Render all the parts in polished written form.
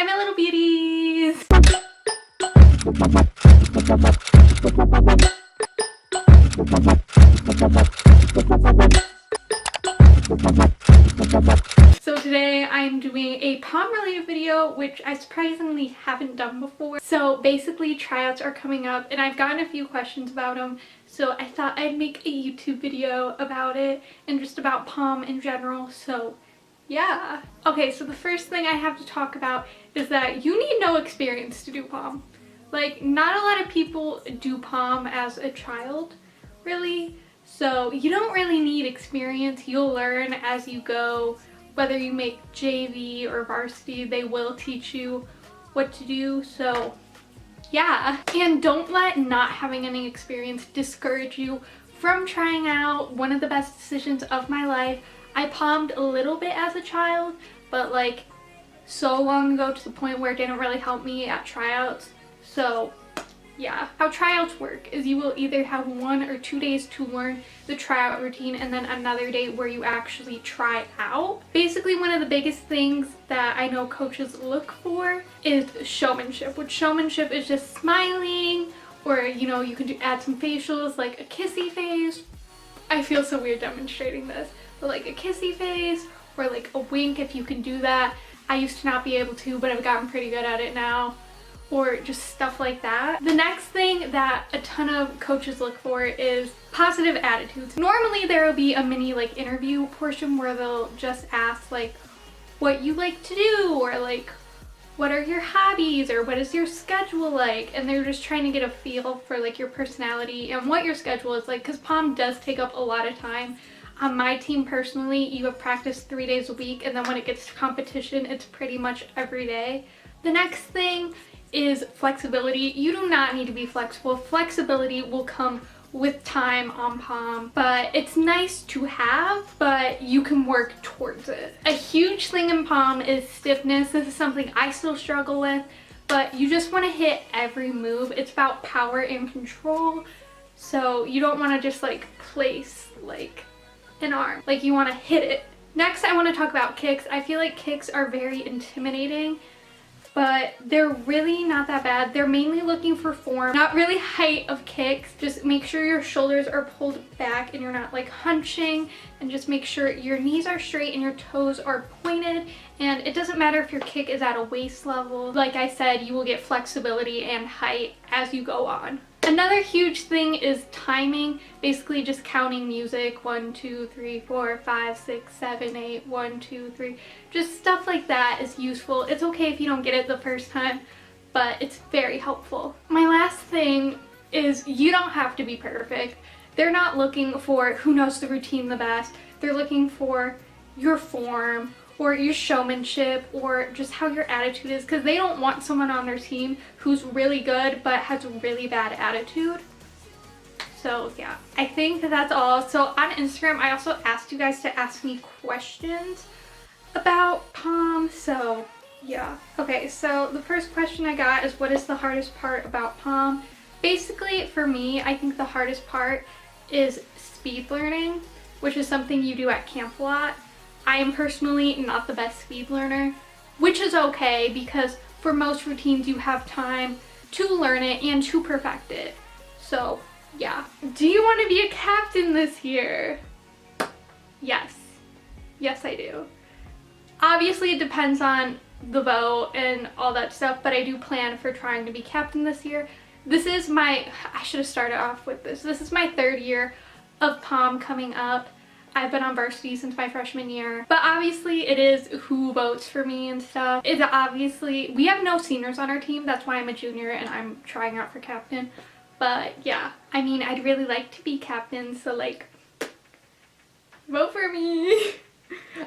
Hi my little beauties! So today I'm doing a POM related video, which I surprisingly haven't done before. So basically tryouts are coming up and I've gotten a few questions about them. So I thought I'd make a YouTube video about it and just about POM in general. So yeah. Okay, so the first thing I have to talk about is that you need no experience to do POM. Like, not a lot of people do POM as a child, really. So you don't really need experience. You'll learn as you go. Whether you make JV or varsity, they will teach you what to do. So yeah. And don't let not having any experience discourage you from trying out. One of the best decisions of my life. I POM'd a little bit as a child, but like so long ago to the point where it didn't really help me at tryouts. So yeah. How tryouts work is you will either have 1 or 2 days to learn the tryout routine and then another day where you actually try out. Basically, one of the biggest things that I know coaches look for is showmanship, which showmanship is just smiling, or you know, you can add some facials like a kissy face. I feel so weird demonstrating this, but like a kissy face or like a wink if you can do that. I used to not be able to, but I've gotten pretty good at it now. Or just stuff like that. The next thing that a ton of coaches look for is positive attitudes. Normally there will be a mini like interview portion where they'll just ask like what you like to do, or like what are your hobbies, or what is your schedule like, and they're just trying to get a feel for like your personality and what your schedule is like, because POM does take up a lot of time. On my team personally, you have practice 3 days a week, and then when it gets to competition it's pretty much every day. The next thing is flexibility. You do not need to be flexible. Flexibility will come with time on POM, but it's nice to have, but you can work towards it. A huge thing in POM is stiffness. This is something I still struggle with, but you just want to hit every move. It's about power and control, so you don't want to just like place like an arm. Like, you want to hit it. Next, I want to talk about kicks. I feel like kicks are very intimidating, but they're really not that bad. They're mainly looking for form, not really height of kicks. Just make sure your shoulders are pulled back and you're not like hunching, and just make sure your knees are straight and your toes are pointed. And it doesn't matter if your kick is at a waist level. Like I said, you will get flexibility and height as you go on. Another huge thing is timing, basically just counting music, 1, 2, 3, 4, 5, 6, 7, 8, 1, 2, 3, just stuff like that is useful. It's okay if you don't get it the first time, but it's very helpful. My last thing is you don't have to be perfect. They're not looking for who knows the routine the best. They're looking for your form, or your showmanship, or just how your attitude is, because they don't want someone on their team who's really good but has a really bad attitude. So yeah, I think that's all. So on Instagram, I also asked you guys to ask me questions about POM, so yeah. Okay, so the first question I got is, what is the hardest part about POM? Basically, for me, I think the hardest part is speed learning, which is something you do at camp a lot. I am personally not the best speed learner, which is okay because for most routines you have time to learn it and to perfect it. So yeah. Do you want to be a captain this year? Yes. Yes, I do. Obviously it depends on the vote and all that stuff, but I do plan for trying to be captain this year. This is my, I should have started off with this. This is my 3rd year of POM coming up. I've been on varsity since my freshman year, but obviously it is who votes for me and stuff. It's obviously, we have no seniors on our team, that's why I'm a junior and I'm trying out for captain. But yeah, I mean, I'd really like to be captain, so like, vote for me.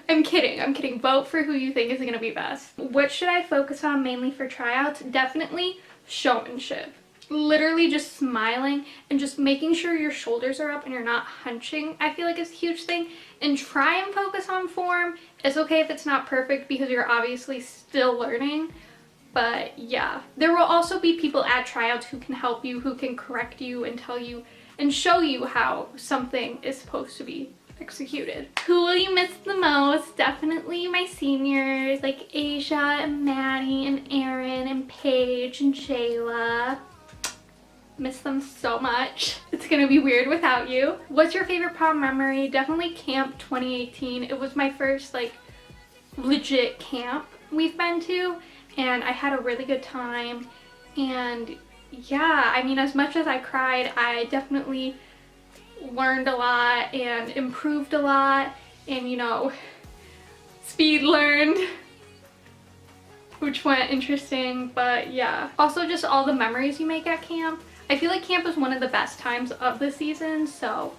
I'm kidding. Vote for who you think is gonna be best. What should I focus on mainly for tryouts? Definitely showmanship. Literally just smiling and just making sure your shoulders are up and you're not hunching, I feel like is a huge thing. And try and focus on form. It's okay if it's not perfect because you're obviously still learning, but yeah. There will also be people at tryouts who can help you, who can correct you and tell you and show you how something is supposed to be executed. Who will you miss the most? Definitely my seniors, like Asia and Maddie and Erin and Paige and Jayla. Miss them so much. It's gonna be weird without you. What's your favorite prom memory? Definitely camp 2018. It was my first like legit camp we've been to, and I had a really good time. And yeah, I mean, as much as I cried, I definitely learned a lot and improved a lot, and you know, speed learned, which went interesting. But yeah, also just all the memories you make at camp. I feel like camp is one of the best times of the season, so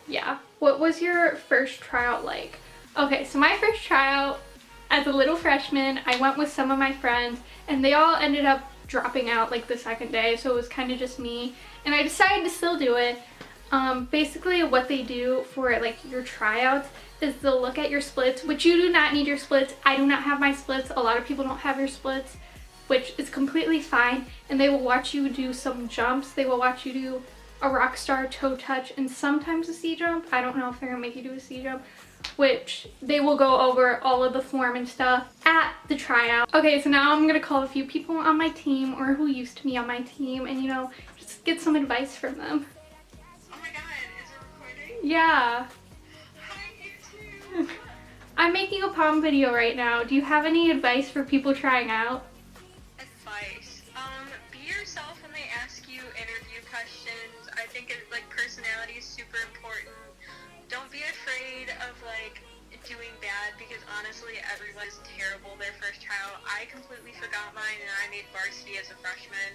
yeah. What was your first tryout like? Okay, so my first tryout as a little freshman, I went with some of my friends and they all ended up dropping out like the second day, so it was kind of just me, and I decided to still do it. Basically what they do for like your tryouts is they'll look at your splits, which you do not need your splits. I do not have my splits. A lot of people don't have your splits, which is completely fine. And they will watch you do some jumps. They will watch you do a rock star toe touch and sometimes a C jump. I don't know if they're gonna make you do a C jump, which they will go over all of the form and stuff at the tryout. Okay, so now I'm gonna call a few people on my team or who used to be on my team and, you know, just get some advice from them. Yeah. Hi, YouTube. I'm making a pom video right now. Do you have any advice for people trying out? Advice. Be yourself when they ask you interview questions. I think like personality is super important. Don't be afraid of like doing bad, because honestly everyone's terrible their first tryout. I completely forgot mine and I made varsity as a freshman.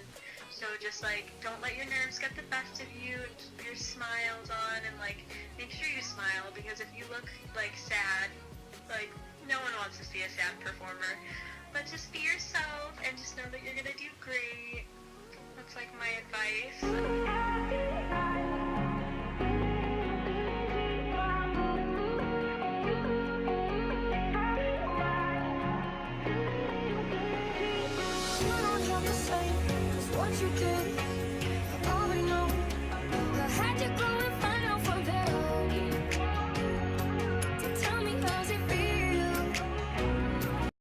So just like, don't let your nerves get the best of you, and keep your smiles on, and like, make sure you smile, because if you look like sad, like, no one wants to see a sad performer. But just be yourself and just know that you're gonna do great. That's like my advice. What you did, I already know.